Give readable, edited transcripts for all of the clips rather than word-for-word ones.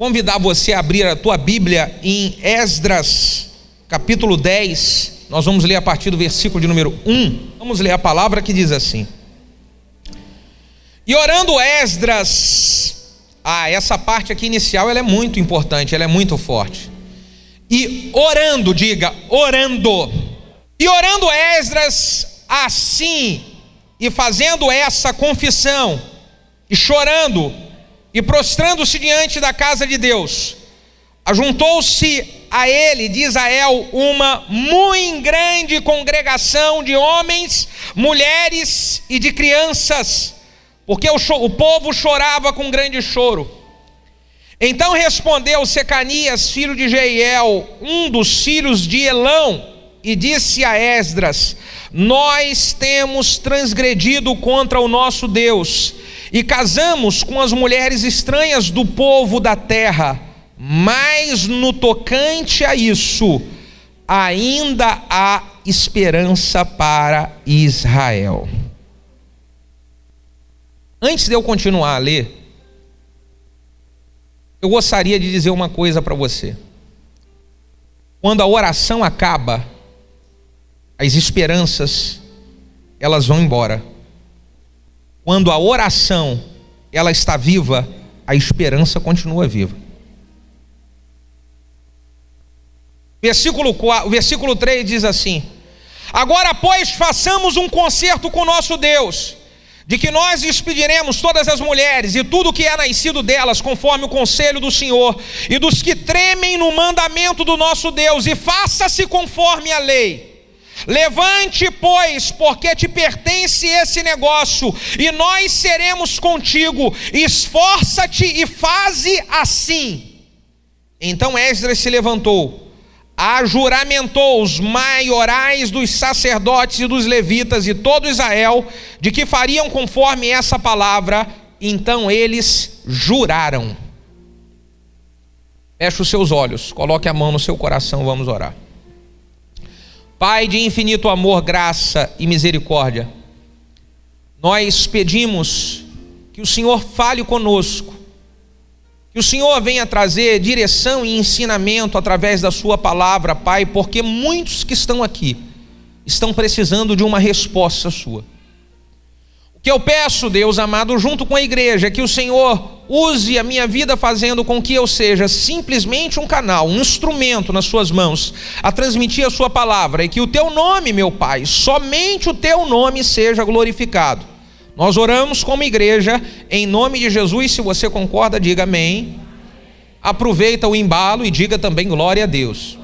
convidar você a abrir a tua Bíblia em Esdras, capítulo 10. Nós vamos ler a partir do versículo de número 1. Vamos ler a palavra que diz assim: E orando Esdras, essa parte aqui inicial ela é muito importante, ela é muito forte. E orando, diga, orando. E orando Esdras assim, e fazendo essa confissão, e chorando, e prostrando-se diante da casa de Deus, ajuntou-se a ele de Israel uma muito grande congregação de homens, mulheres e de crianças, porque o povo chorava com grande choro. Então respondeu Secanias, filho de Jeiel, um dos filhos de Elão, e disse a Esdras: Nós temos transgredido contra o nosso Deus, e casamos com as mulheres estranhas do povo da terra, mas no tocante a isso, ainda há esperança para Israel. Antes de eu continuar a ler, eu gostaria de dizer uma coisa para você. Quando a oração acaba, as esperanças, elas vão embora. Quando a oração, ela está viva, a esperança continua viva. Versículo 3 diz assim: Agora, pois, façamos um concerto com nosso Deus, de que nós despediremos todas as mulheres e tudo que é nascido delas, conforme o conselho do Senhor, e dos que tremem no mandamento do nosso Deus, e faça-se conforme a lei. Levante, pois, porque te pertence esse negócio, e nós seremos contigo. Esforça-te e faze assim. Então Esdras se levantou, ajuramentou os maiorais dos sacerdotes e dos levitas e todo Israel, de que fariam conforme essa palavra. Então eles juraram. Feche os seus olhos, coloque a mão no seu coração, vamos orar. Pai de infinito amor, graça e misericórdia, nós pedimos que o Senhor fale conosco, que o Senhor venha trazer direção e ensinamento através da sua palavra, Pai, porque muitos que estão aqui estão precisando de uma resposta sua. O que eu peço, Deus amado, junto com a igreja, é que o Senhor use a minha vida fazendo com que eu seja simplesmente um canal, um instrumento nas suas mãos, a transmitir a sua palavra, e que o teu nome, meu Pai, somente o teu nome seja glorificado. Nós oramos como igreja, em nome de Jesus. Se você concorda, diga amém. Aproveita o embalo e diga também glória a Deus.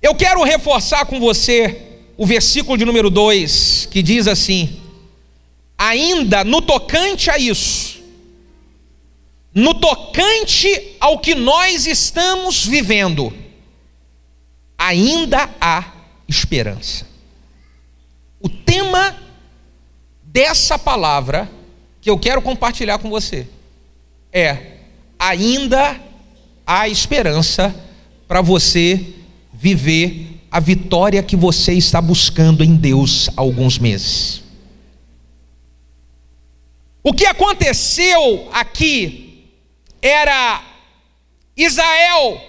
Eu quero reforçar com você o versículo de número 2, que diz assim: ainda no tocante a isso, no tocante ao que nós estamos vivendo, ainda há esperança. O tema dessa palavra que eu quero compartilhar com você é: ainda há esperança para você viver a vitória que você está buscando em Deus há alguns meses. O que aconteceu aqui era Israel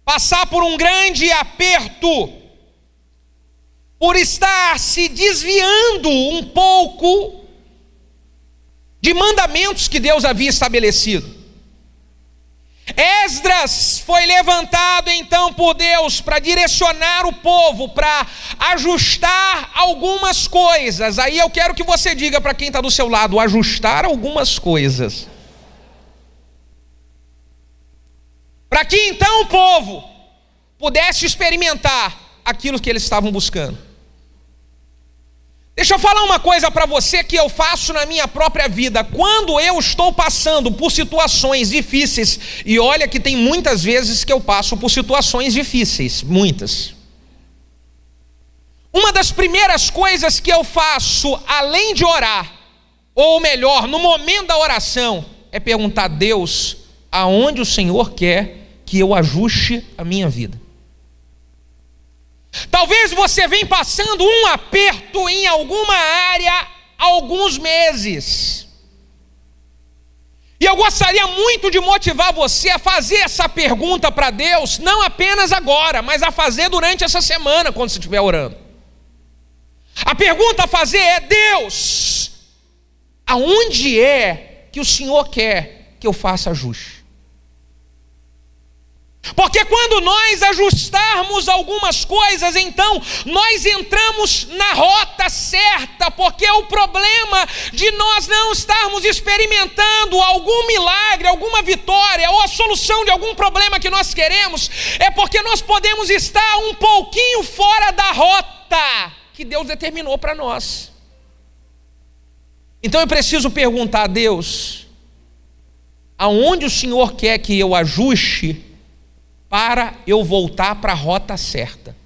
passar por um grande aperto, por estar se desviando um pouco de mandamentos que Deus havia estabelecido. Esdras foi levantado então por Deus para direcionar o povo, para ajustar algumas coisas. Aí eu quero que você diga para quem está do seu lado: ajustar algumas coisas. Para que então o povo pudesse experimentar aquilo que eles estavam buscando. Deixa eu falar uma coisa para você que eu faço na minha própria vida. Quando eu estou passando por situações difíceis, e olha que tem muitas vezes que eu passo por situações difíceis, muitas. Uma das primeiras coisas que eu faço, além de orar, ou melhor, no momento da oração, é perguntar a Deus aonde o Senhor quer que eu ajuste a minha vida. Talvez você venha passando um aperto em alguma área há alguns meses. E eu gostaria muito de motivar você a fazer essa pergunta para Deus, não apenas agora, mas a fazer durante essa semana, quando você estiver orando. A pergunta a fazer é: Deus, aonde é que o Senhor quer que eu faça ajuste? Porque quando nós ajustarmos algumas coisas, então nós entramos na rota certa, porque o problema de nós não estarmos experimentando algum milagre, alguma vitória ou a solução de algum problema que nós queremos, é porque nós podemos estar um pouquinho fora da rota que Deus determinou para nós. Então eu preciso perguntar a Deus: aonde o Senhor quer que eu ajuste para eu voltar para a rota certa?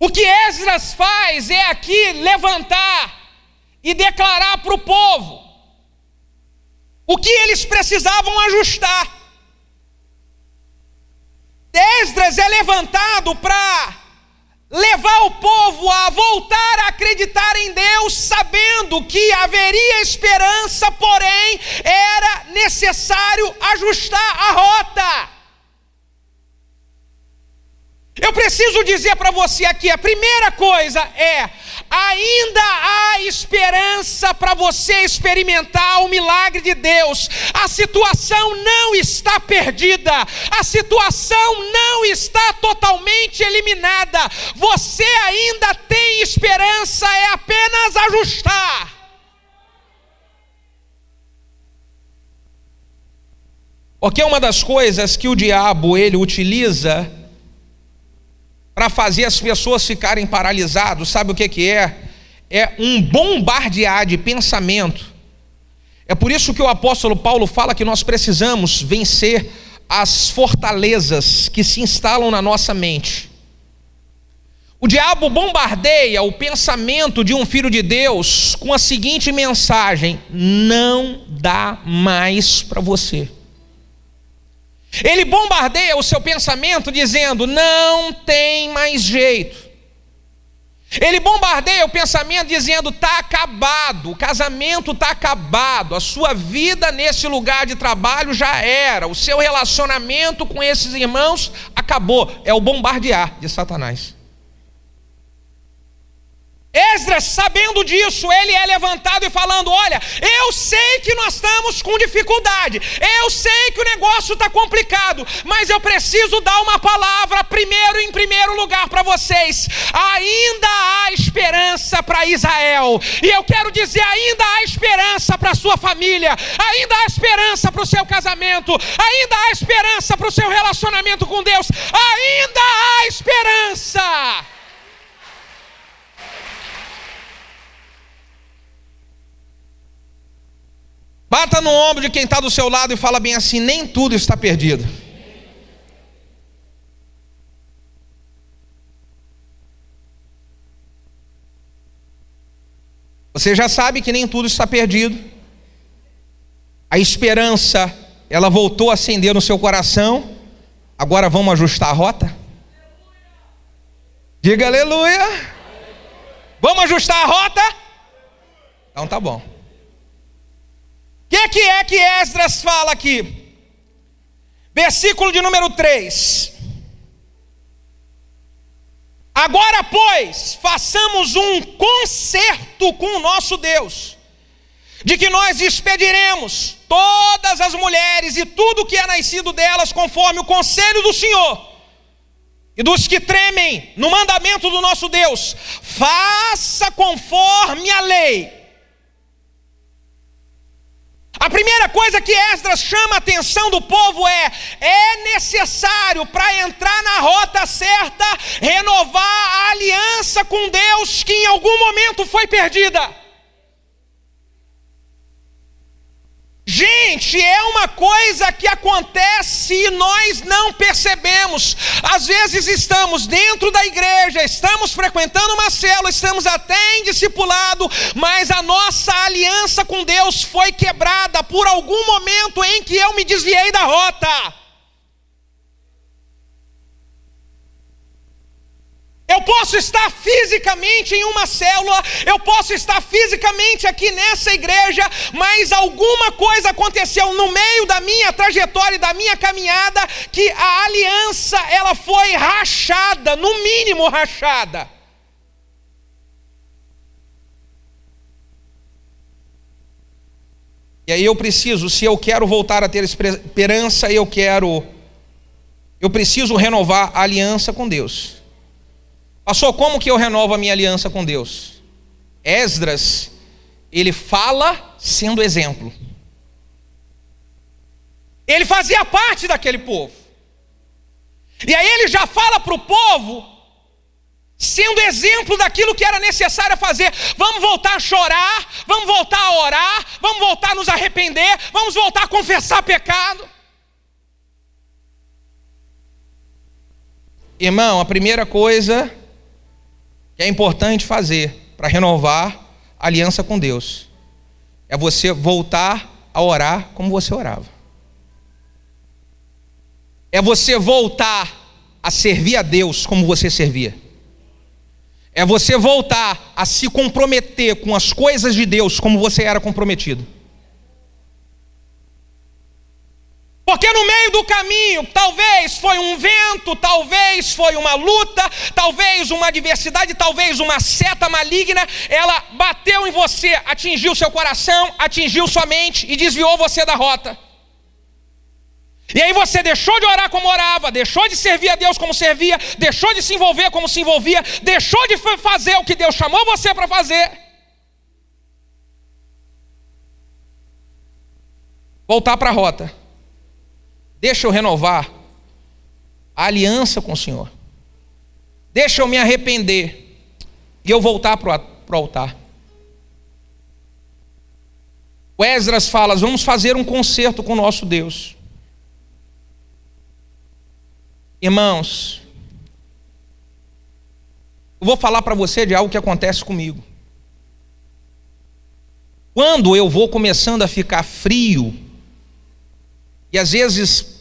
O que Esdras faz é aqui levantar e declarar para o povo o que eles precisavam ajustar. Esdras é levantado para levar o povo a voltar a acreditar em Deus, sabendo que haveria esperança, porém era necessário ajustar a rota. Eu preciso dizer para você aqui, a primeira coisa é: ainda há esperança para você experimentar o milagre de Deus. A situação não está perdida, a situação não está totalmente eliminada. Você ainda tem esperança, é apenas ajustar. Porque uma das coisas que o diabo ele utiliza para fazer as pessoas ficarem paralisadas, sabe o que é? É um bombardear de pensamento. É por isso que o apóstolo Paulo fala que nós precisamos vencer as fortalezas que se instalam na nossa mente. O diabo bombardeia o pensamento de um filho de Deus com a seguinte mensagem: não dá mais para você. Ele bombardeia o seu pensamento dizendo: não tem mais jeito. Ele bombardeia o pensamento dizendo: está acabado, o casamento está acabado, a sua vida nesse lugar de trabalho já era, o seu relacionamento com esses irmãos acabou. É o bombardear de Satanás. Esdras, sabendo disso, ele é levantado e falando: olha, eu sei que nós estamos com dificuldade, eu sei que o negócio está complicado, mas eu preciso dar uma palavra em primeiro lugar para vocês. Ainda há esperança para Israel, e eu quero dizer, ainda há esperança para a sua família, ainda há esperança para o seu casamento, ainda há esperança para o seu relacionamento com Deus, ainda há esperança. Bata no ombro de quem está do seu lado e fala bem assim: nem tudo está perdido. Você já sabe que nem tudo está perdido. A esperança, ela voltou a acender no seu coração. Agora vamos ajustar a rota? Diga aleluia. Vamos ajustar a rota? Então tá bom. O que é que Esdras fala aqui? Versículo de número 3. Agora, pois, façamos um concerto com o nosso Deus, de que nós despediremos todas as mulheres e tudo que é nascido delas, conforme o conselho do Senhor e dos que tremem no mandamento do nosso Deus. Faça conforme a lei. A primeira coisa que Esdras chama a atenção do povo é necessário, para entrar na rota certa, renovar a aliança com Deus que em algum momento foi perdida. Gente, é uma coisa que acontece e nós não percebemos. Às vezes estamos dentro da igreja, estamos frequentando uma célula, estamos até em discipulado, mas a nossa aliança com Deus foi quebrada por algum momento em que eu me desviei da rota. Eu posso estar fisicamente em uma célula, eu posso estar fisicamente aqui nessa igreja, mas alguma coisa aconteceu no meio da minha trajetória, da minha caminhada, que a aliança ela foi rachada, no mínimo rachada. E aí eu preciso, se eu quero voltar a ter esperança, eu preciso renovar a aliança com Deus. Pastor, como que eu renovo a minha aliança com Deus? Esdras, ele fala sendo exemplo. Ele fazia parte daquele povo. E aí ele já fala para o povo, sendo exemplo daquilo que era necessário fazer. Vamos voltar a chorar, vamos voltar a orar, vamos voltar a nos arrepender, vamos voltar a confessar pecado. Irmão, a primeira coisa que é importante fazer para renovar a aliança com Deus é você voltar a orar como você orava. É você voltar a servir a Deus como você servia. É você voltar a se comprometer com as coisas de Deus como você era comprometido. Porque no meio do caminho, talvez foi um vento, talvez foi uma luta, talvez uma adversidade, talvez uma seta maligna, ela bateu em você, atingiu seu coração, atingiu sua mente e desviou você da rota. E aí você deixou de orar como orava, deixou de servir a Deus como servia, deixou de se envolver como se envolvia, deixou de fazer o que Deus chamou você para fazer. Voltar para a rota. Deixa eu renovar a aliança com o Senhor. Deixa eu me arrepender e eu voltar para o altar. O Esdras fala, vamos fazer um concerto com o nosso Deus. Irmãos, eu vou falar para você de algo que acontece comigo. Quando eu vou começando a ficar frio, e às vezes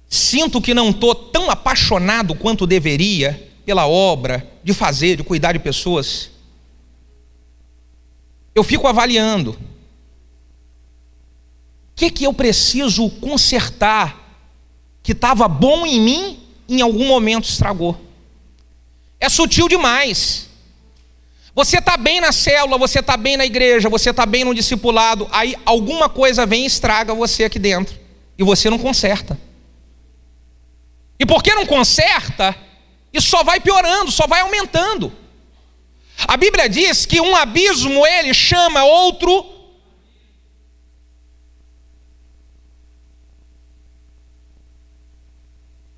sinto que não estou tão apaixonado quanto deveria pela obra, de fazer, de cuidar de pessoas, eu fico avaliando. O que eu preciso consertar que estava bom em mim, em algum momento estragou? É sutil demais. Você está bem na célula, você está bem na igreja, você está bem no discipulado, aí alguma coisa vem e estraga você aqui dentro, e você não conserta. E porque não conserta, isso só vai piorando, só vai aumentando. A Bíblia diz que um abismo ele chama outro.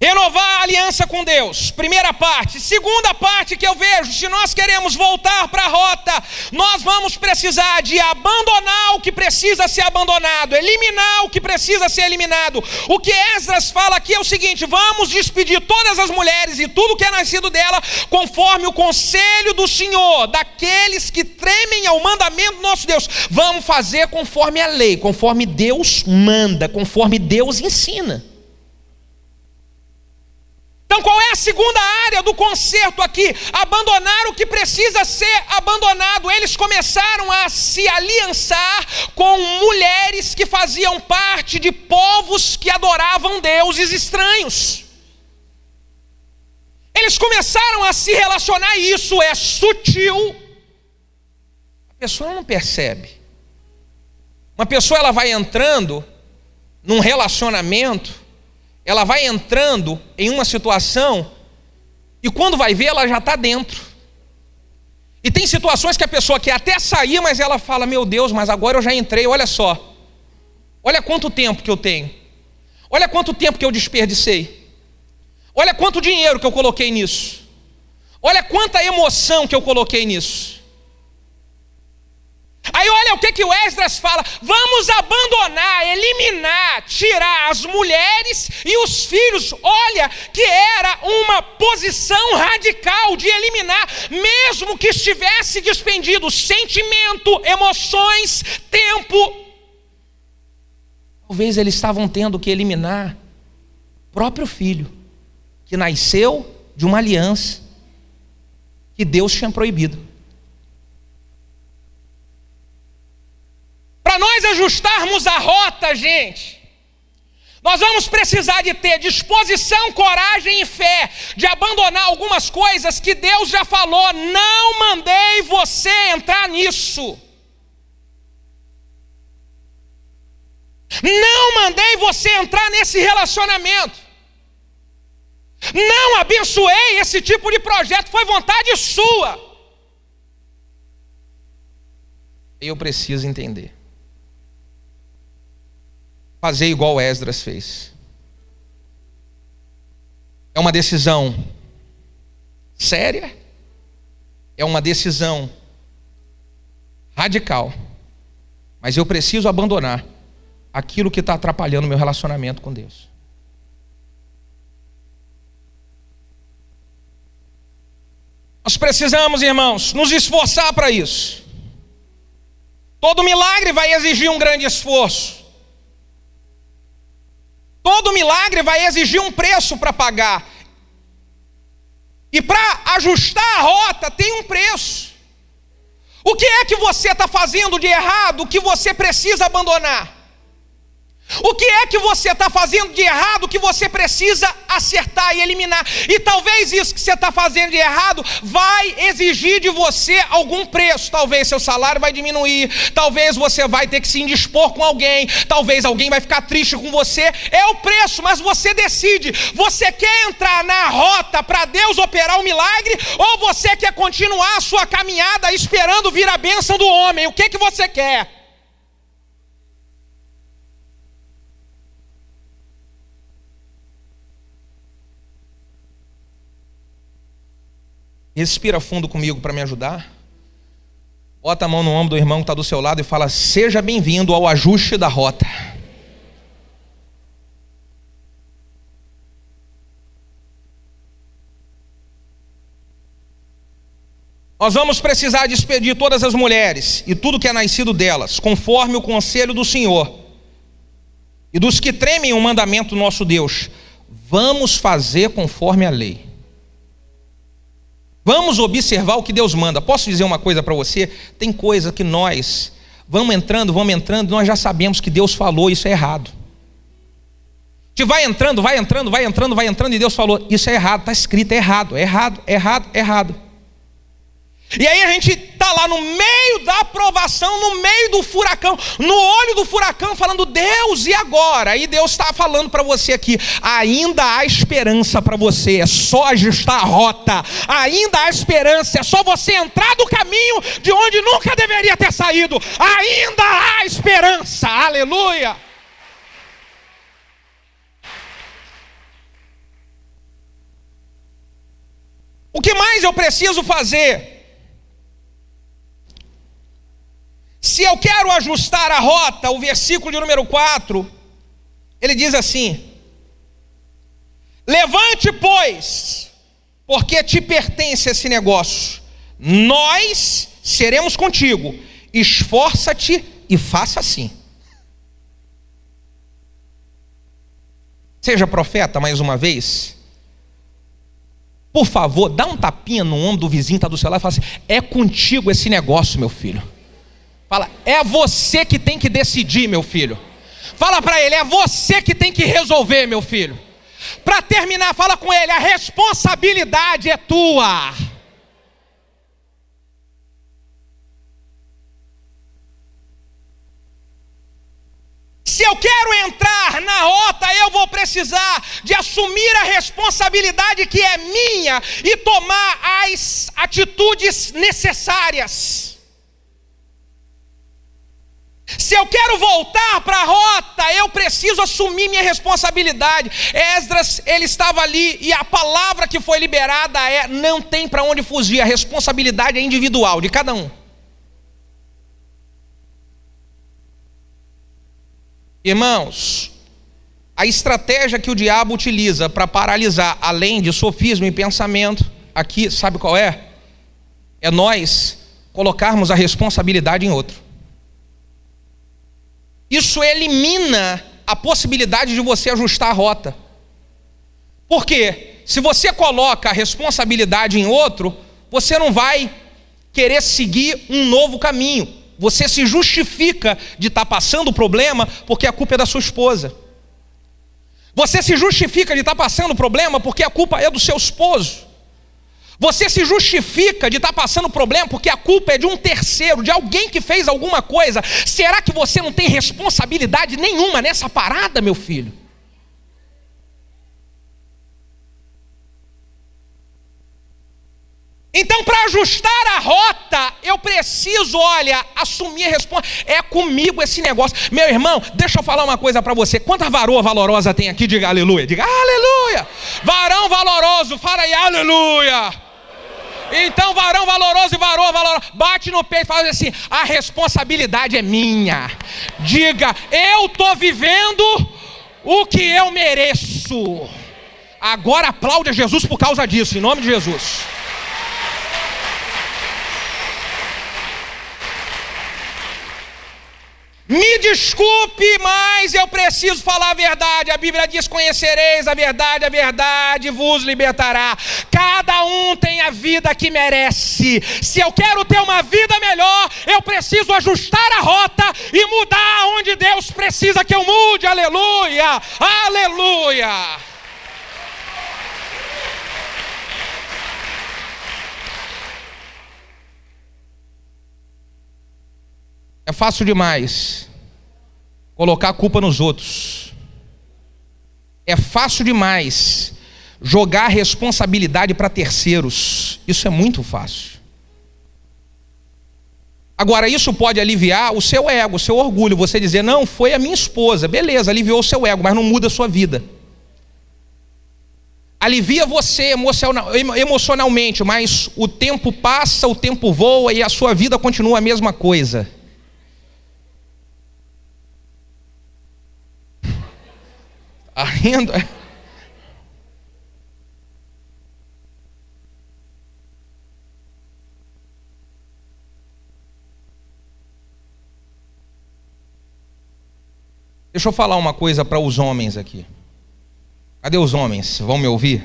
Renovar a aliança com Deus, primeira parte. Segunda parte que eu vejo, se nós queremos voltar para a rota, nós vamos precisar de abandonar o que precisa ser abandonado, eliminar o que precisa ser eliminado. O que Esdras fala aqui é o seguinte: vamos despedir todas as mulheres e tudo que é nascido dela, conforme o conselho do Senhor, daqueles que tremem ao mandamento do nosso Deus. Vamos fazer conforme a lei, conforme Deus manda, conforme Deus ensina. Então qual é a segunda área do conserto aqui? Abandonar o que precisa ser abandonado. Eles começaram a se aliançar com mulheres que faziam parte de povos que adoravam deuses estranhos. Eles começaram a se relacionar, e isso é sutil. A pessoa não percebe. Uma pessoa ela vai entrando num relacionamento, ela vai entrando em uma situação e quando vai ver ela já está dentro. E tem situações que a pessoa quer até sair, mas ela fala: meu Deus, mas agora eu já entrei, olha só. Olha quanto tempo que eu tenho. Olha quanto tempo que eu desperdicei. Olha quanto dinheiro que eu coloquei nisso. Olha quanta emoção que eu coloquei nisso. Aí olha o que o Esdras fala: vamos abandonar, eliminar, tirar as mulheres e os filhos. Olha que era uma posição radical de eliminar, mesmo que estivesse despendido sentimento, emoções, tempo. Talvez eles estavam tendo que eliminar o próprio filho, que nasceu de uma aliança, que Deus tinha proibido. Para nós ajustarmos a rota, gente, nós vamos precisar de ter disposição, coragem e fé, de abandonar algumas coisas que Deus já falou: não mandei você entrar nisso. Não mandei você entrar nesse relacionamento. Não abençoei esse tipo de projeto, foi vontade sua. Eu preciso entender. Fazer igual Esdras fez. É uma decisão séria, é uma decisão radical, mas eu preciso abandonar aquilo que está atrapalhando o meu relacionamento com Deus. Nós precisamos, irmãos, nos esforçar para isso. Todo milagre vai exigir um grande esforço. Todo milagre vai exigir um preço para pagar. E para ajustar a rota tem um preço. O que é que você está fazendo de errado que você precisa abandonar? O que é que você está fazendo de errado que você precisa acertar e eliminar? E talvez isso que você está fazendo de errado vai exigir de você algum preço. Talvez seu salário vai diminuir, talvez você vai ter que se indispor com alguém, talvez alguém vai ficar triste com você. É o preço, mas você decide. Você quer entrar na rota para Deus operar o milagre, ou você quer continuar a sua caminhada esperando vir a bênção do homem? O que você quer? Respira fundo comigo para me ajudar. Bota a mão no ombro do irmão que está do seu lado e fala: seja bem-vindo ao ajuste da rota. Nós vamos precisar despedir todas as mulheres e tudo que é nascido delas, conforme o conselho do Senhor e dos que tremem o mandamento do nosso Deus. Vamos fazer conforme a lei. Vamos observar o que Deus manda. Posso dizer uma coisa para você? Tem coisa que nós vamos entrando, nós já sabemos que Deus falou, isso é errado. A gente vai entrando, e Deus falou, isso é errado, está escrito, é errado. E aí a gente está lá no meio da aprovação, no meio do furacão, no olho do furacão, falando: Deus, e agora? Aí Deus está falando para você aqui: ainda há esperança para você, é só ajustar a rota. Ainda há esperança, é só você entrar do caminho de onde nunca deveria ter saído. Ainda há esperança, aleluia. O que mais eu preciso fazer? Se eu quero ajustar a rota, o versículo de número 4, ele diz assim: levante, pois, porque te pertence esse negócio, nós seremos contigo, esforça-te e faça assim. Seja profeta mais uma vez. Por favor, dá um tapinha no ombro do vizinho que está do seu lado e fala assim: é contigo esse negócio, meu filho. Fala: é você que tem que decidir, meu filho. Fala para ele: é você que tem que resolver, meu filho. Para terminar, fala com ele: a responsabilidade é tua. Se eu quero entrar na rota, eu vou precisar de assumir a responsabilidade que é minha e tomar as atitudes necessárias. Se eu quero voltar para a rota, eu preciso assumir minha responsabilidade. Esdras, ele estava ali e a palavra que foi liberada é: não tem para onde fugir, a responsabilidade é individual de cada um. Irmãos, a estratégia que o diabo utiliza para paralisar, além de sofisma e pensamento, aqui, sabe qual é? É nós colocarmos a responsabilidade em outro. Isso elimina a possibilidade de você ajustar a rota. Por quê? Se você coloca a responsabilidade em outro, você não vai querer seguir um novo caminho. Você se justifica de estar passando o problema porque a culpa é da sua esposa. Você se justifica de estar passando o problema porque a culpa é do seu esposo. Você se justifica de estar passando o problema porque a culpa é de um terceiro, de alguém que fez alguma coisa. Será que você não tem responsabilidade nenhuma nessa parada, meu filho? Então, para ajustar a rota, eu preciso, assumir a responsabilidade. É comigo esse negócio. Meu irmão, deixa eu falar uma coisa para você. Quanta varoa valorosa tem aqui? Diga aleluia. Diga aleluia. Varão valoroso, fala aí aleluia. Então, varão valoroso e varoa valorosa, bate no peito e fala assim: a responsabilidade é minha. Diga, eu estou vivendo o que eu mereço. Agora aplaude a Jesus por causa disso, em nome de Jesus. Me desculpe, mas eu preciso falar a verdade. A Bíblia diz: conhecereis a verdade vos libertará. Cada um tem a vida que merece. Se eu quero ter uma vida melhor, eu preciso ajustar a rota e mudar onde Deus precisa que eu mude. Aleluia, aleluia. É fácil demais colocar a culpa nos outros. É fácil demais jogar a responsabilidade para terceiros. Isso é muito fácil. Agora, isso pode aliviar o seu ego, o seu orgulho. Você dizer: não, foi a minha esposa. Beleza, aliviou o seu ego, mas não muda a sua vida. Alivia você emocionalmente, mas o tempo passa, o tempo voa e a sua vida continua a mesma coisa. Rindo. Deixa eu falar uma coisa para os homens aqui. Cadê os homens? Vão me ouvir?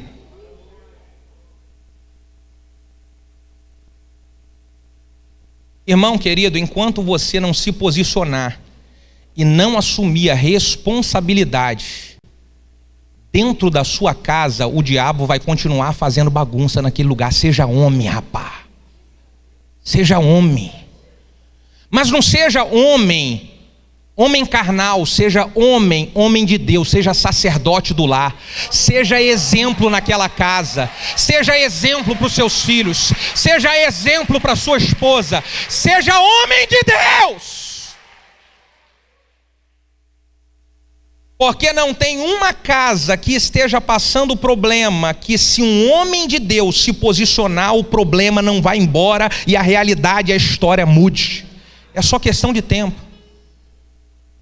Irmão querido, enquanto você não se posicionar e não assumir a responsabilidade dentro da sua casa, o diabo vai continuar fazendo bagunça naquele lugar. Seja homem, rapá. Seja homem. Mas não seja homem carnal. Seja homem de Deus. Seja sacerdote do lar. Seja exemplo naquela casa. Seja exemplo para os seus filhos. Seja exemplo para sua esposa. Seja homem de Deus. Porque não tem uma casa que esteja passando problema que, se um homem de Deus se posicionar, o problema não vai embora e a realidade, a história mude. É só questão de tempo.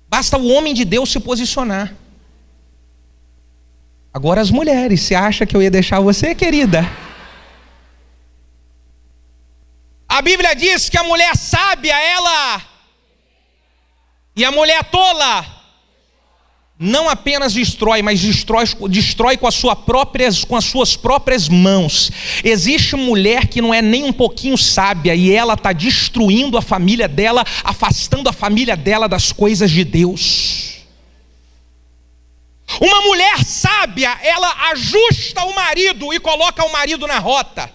Basta o homem de Deus se posicionar. Agora as mulheres, você acha que eu ia deixar você, querida? A Bíblia diz que a mulher sábia, e a mulher tola não apenas destrói, mas destrói com as suas próprias mãos. Existe mulher que não é nem um pouquinho sábia e ela está destruindo a família dela, afastando a família dela das coisas de Deus. Uma mulher sábia, ela ajusta o marido e coloca o marido na rota.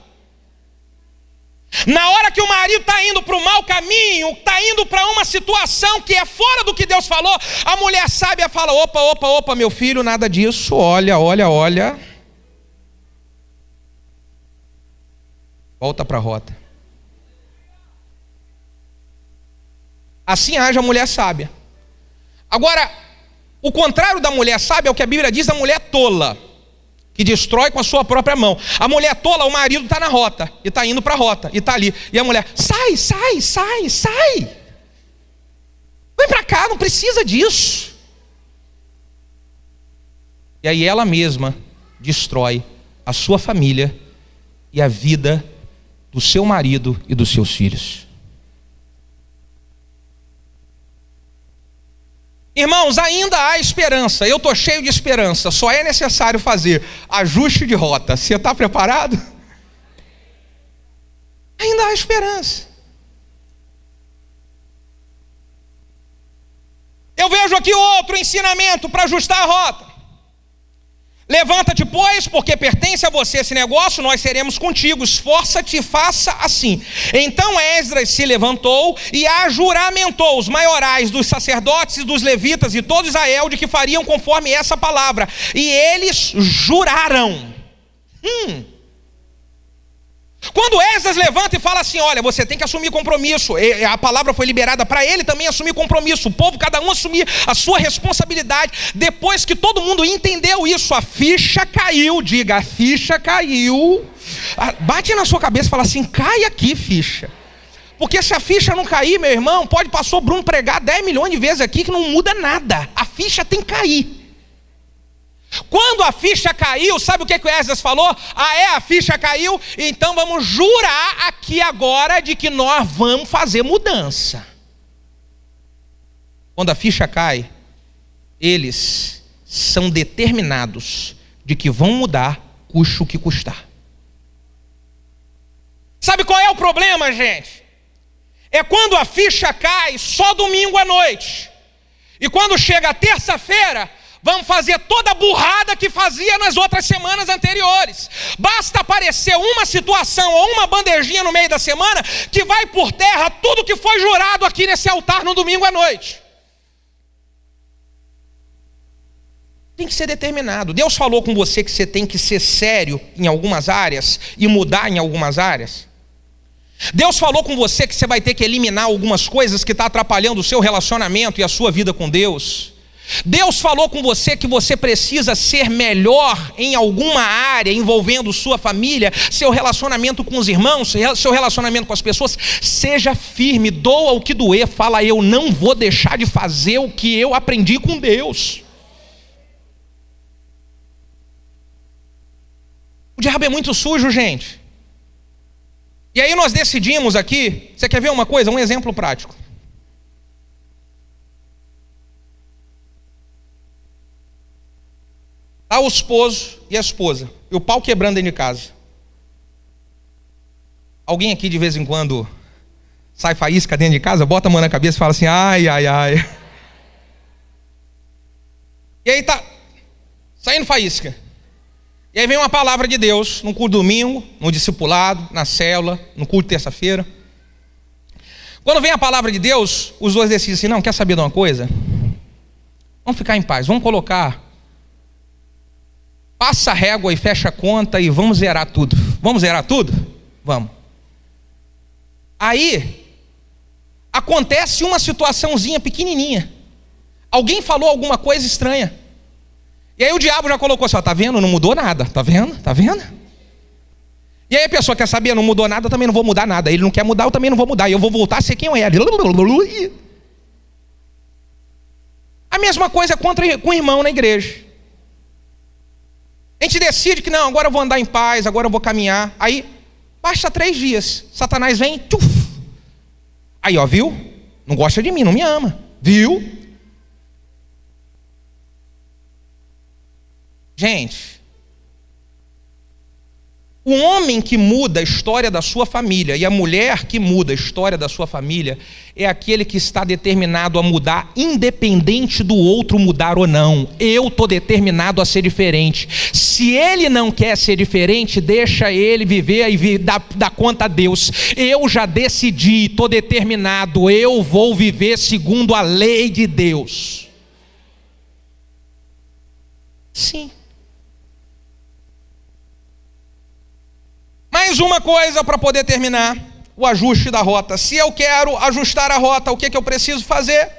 Na hora que o marido está indo para o mau caminho, está indo para uma situação que é fora do que Deus falou, a mulher sábia fala: opa, meu filho, nada disso, olha. Volta para a rota. Assim age a mulher sábia. Agora, o contrário da mulher sábia é o que a Bíblia diz: a mulher tola, que destrói com a sua própria mão. A mulher tola, o marido está na rota, e está indo para a rota, e está ali. E a mulher: sai. Vem para cá, não precisa disso. E aí ela mesma destrói a sua família e a vida do seu marido e dos seus filhos. Irmãos, ainda há esperança. Eu estou cheio de esperança. Só é necessário fazer ajuste de rota. Você está preparado? Ainda há esperança. Eu vejo aqui outro ensinamento para ajustar a rota. Levanta-te, pois, porque pertence a você esse negócio, nós seremos contigo. Esforça-te e faça assim. Então Esdras se levantou e ajuramentou os maiorais dos sacerdotes e dos levitas e todo Israel de que fariam conforme essa palavra. E eles juraram. Quando Esdras levanta e fala assim, olha, você tem que assumir compromisso, a palavra foi liberada para ele também assumir compromisso, o povo, cada um assumir a sua responsabilidade. Depois que todo mundo entendeu isso, a ficha caiu. Diga, a ficha caiu. Bate na sua cabeça e fala assim, cai aqui, ficha. Porque se a ficha não cair, meu irmão, pode pastor Bruno pregar 10 milhões de vezes aqui que não muda nada. A ficha tem que cair. Quando a ficha caiu, sabe o que o Esdras falou? A ficha caiu, então vamos jurar aqui agora de que nós vamos fazer mudança. Quando a ficha cai, eles são determinados de que vão mudar, custe o que custar. Sabe qual é o problema, gente? É quando a ficha cai só domingo à noite. E quando chega a terça-feira, vamos fazer toda a burrada que fazia nas outras semanas anteriores. Basta aparecer uma situação ou uma bandejinha no meio da semana que vai por terra tudo que foi jurado aqui nesse altar no domingo à noite. Tem que ser determinado. Deus falou com você que você tem que ser sério em algumas áreas e mudar em algumas áreas. Deus falou com você que você vai ter que eliminar algumas coisas que estão atrapalhando o seu relacionamento e a sua vida com Deus. Deus falou com você que você precisa ser melhor em alguma área envolvendo sua família, seu relacionamento com os irmãos, seu relacionamento com as pessoas. Seja firme, doa o que doer, fala, eu não vou deixar de fazer o que eu aprendi com Deus. O diabo é muito sujo, gente. E aí nós decidimos aqui, você quer ver uma coisa, um exemplo prático. Está o esposo e a esposa, e o pau quebrando dentro de casa. Alguém aqui de vez em quando sai faísca dentro de casa, bota a mão na cabeça e fala assim, ai, ai, ai. E aí tá saindo faísca. E aí vem uma palavra de Deus, no culto domingo, no discipulado, na célula, no culto terça-feira. Quando vem a palavra de Deus, os dois decidem assim, não, quer saber de uma coisa? Vamos ficar em paz, vamos colocar, passa a régua e fecha a conta e vamos zerar tudo. Vamos zerar tudo? Vamos. Aí, acontece uma situaçãozinha pequenininha. Alguém falou alguma coisa estranha. E aí o diabo já colocou assim, ó, tá vendo? Não mudou nada, tá vendo? Tá vendo? E aí a pessoa quer saber, não mudou nada, eu também não vou mudar nada. Ele não quer mudar, eu também não vou mudar. E eu vou voltar a ser quem eu era. A mesma coisa com o irmão na igreja. A gente decide que não, agora eu vou andar em paz, agora eu vou caminhar. Aí, basta 3 dias. Satanás vem, tchuf. Aí, ó, viu? Não gosta de mim, não me ama. Viu? Gente, o homem que muda a história da sua família e a mulher que muda a história da sua família é aquele que está determinado a mudar, independente do outro mudar ou não. Eu estou determinado a ser diferente. Se ele não quer ser diferente, deixa ele viver e dar conta a Deus. Eu já decidi, estou determinado, eu vou viver segundo a lei de Deus. Sim. Mais uma coisa para poder terminar o ajuste da rota. Se eu quero ajustar a rota, o que eu preciso fazer?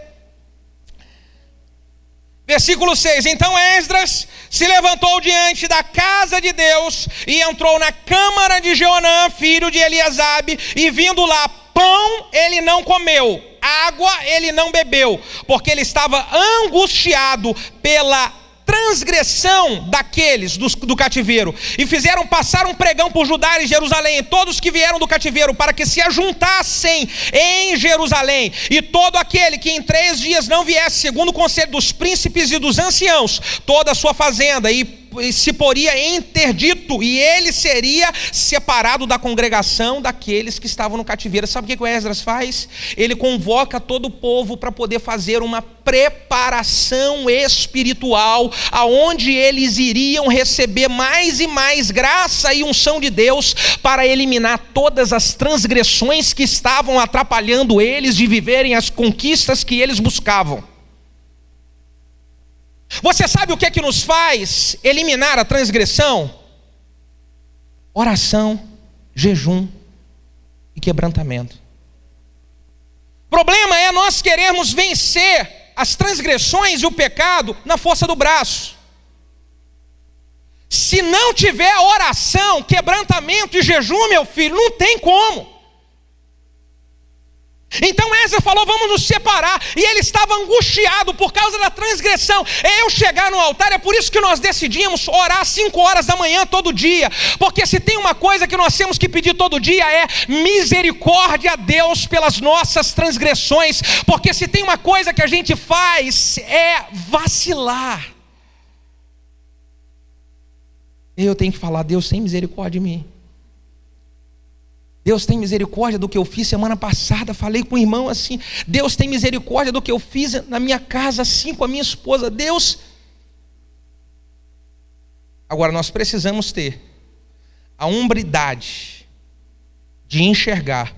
Versículo 6. Então Esdras se levantou diante da casa de Deus e entrou na câmara de Joanã, filho de Eliasabe, e vindo lá pão ele não comeu, água ele não bebeu, porque ele estava angustiado pela transgressão daqueles do cativeiro, e fizeram passar um pregão por Judá e Jerusalém, todos que vieram do cativeiro, para que se ajuntassem em Jerusalém, e todo aquele que em 3 dias não viesse, segundo o conselho dos príncipes e dos anciãos, toda a sua fazenda, e se poria em interdito, e ele seria separado da congregação daqueles que estavam no cativeiro. Sabe o que o Esdras faz? Ele convoca todo o povo para poder fazer uma preparação espiritual, aonde eles iriam receber mais e mais graça e unção de Deus para eliminar todas as transgressões que estavam atrapalhando eles de viverem as conquistas que eles buscavam. Você sabe o que é que nos faz eliminar a transgressão? Oração, jejum e quebrantamento. O problema é nós querermos vencer as transgressões e o pecado na força do braço. Se não tiver oração, quebrantamento e jejum, meu filho, não tem como. Então Esdras falou, vamos nos separar, e ele estava angustiado por causa da transgressão. Eu chegar no altar, é por isso que nós decidimos orar às 5 horas da manhã todo dia, porque se tem uma coisa que nós temos que pedir todo dia é misericórdia a Deus pelas nossas transgressões, porque se tem uma coisa que a gente faz é vacilar. Eu tenho que falar, Deus tem misericórdia de mim. Deus tem misericórdia do que eu fiz semana passada. Falei com o irmão assim, Deus tem misericórdia do que eu fiz na minha casa assim com a minha esposa. Deus. Agora nós precisamos ter a hombridade de enxergar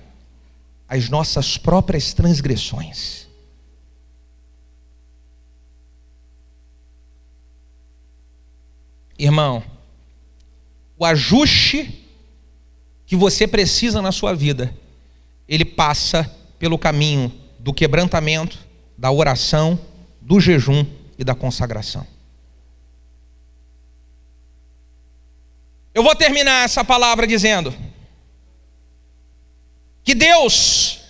as nossas próprias transgressões. Irmão, o ajuste que você precisa na sua vida, ele passa pelo caminho do quebrantamento, da oração, do jejum e da consagração. Eu vou terminar essa palavra dizendo que Deus,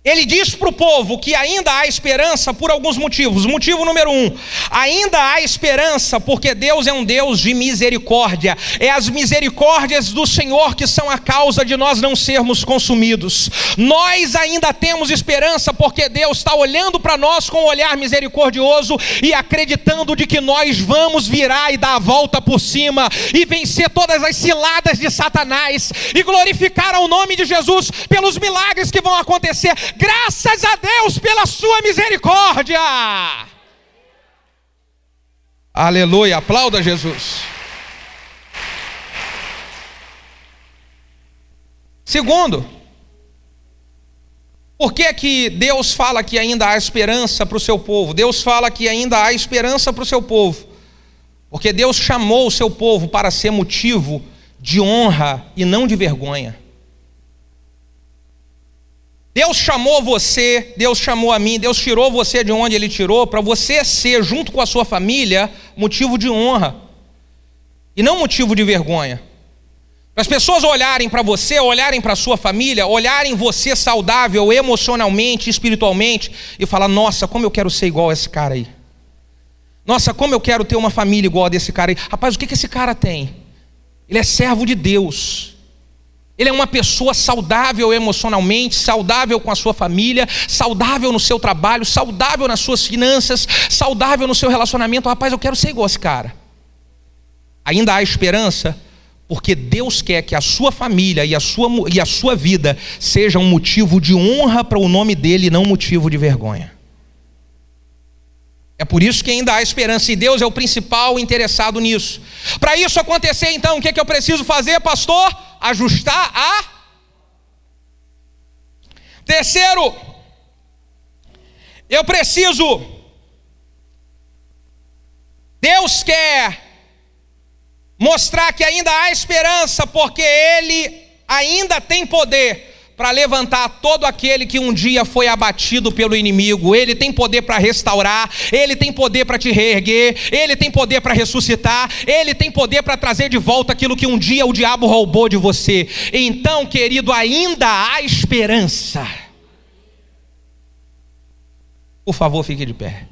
Ele diz para o povo que ainda há esperança por alguns motivos. Motivo número 1, ainda há esperança porque Deus é um Deus de misericórdia. É as misericórdias do Senhor que são a causa de nós não sermos consumidos. Nós ainda temos esperança porque Deus está olhando para nós com um olhar misericordioso e acreditando de que nós vamos virar e dar a volta por cima e vencer todas as ciladas de Satanás e glorificar ao nome de Jesus pelos milagres que vão acontecer. Graças a Deus pela sua misericórdia. Aleluia, aplauda Jesus. Segundo, por que que Deus fala que ainda há esperança para o seu povo? Deus fala que ainda há esperança para o seu povo, porque Deus chamou o seu povo para ser motivo de honra e não de vergonha. Deus chamou você, Deus chamou a mim, Deus tirou você de onde Ele tirou, para você ser, junto com a sua família, motivo de honra, e não motivo de vergonha. Para as pessoas olharem para você, olharem para a sua família, olharem você saudável emocionalmente, espiritualmente, e falar, nossa, como eu quero ser igual a esse cara aí. Nossa, como eu quero ter uma família igual a desse cara aí. Rapaz, o que esse cara tem? Ele é servo de Deus. Ele é uma pessoa saudável emocionalmente, saudável com a sua família, saudável no seu trabalho, saudável nas suas finanças, saudável no seu relacionamento. Rapaz, eu quero ser igual a esse cara. Ainda há esperança, porque Deus quer que a sua família e a sua vida seja um motivo de honra para o nome dele e não motivo de vergonha. É por isso que ainda há esperança, e Deus é o principal interessado nisso. Para isso acontecer, então, o que eu preciso fazer, pastor? Ajustar a... Terceiro, eu preciso... Deus quer mostrar que ainda há esperança, porque Ele ainda tem poder para levantar todo aquele que um dia foi abatido pelo inimigo. Ele tem poder para restaurar, Ele tem poder para te reerguer, Ele tem poder para ressuscitar, Ele tem poder para trazer de volta aquilo que um dia o diabo roubou de você. Então, querido, ainda há esperança. Por favor, fique de pé.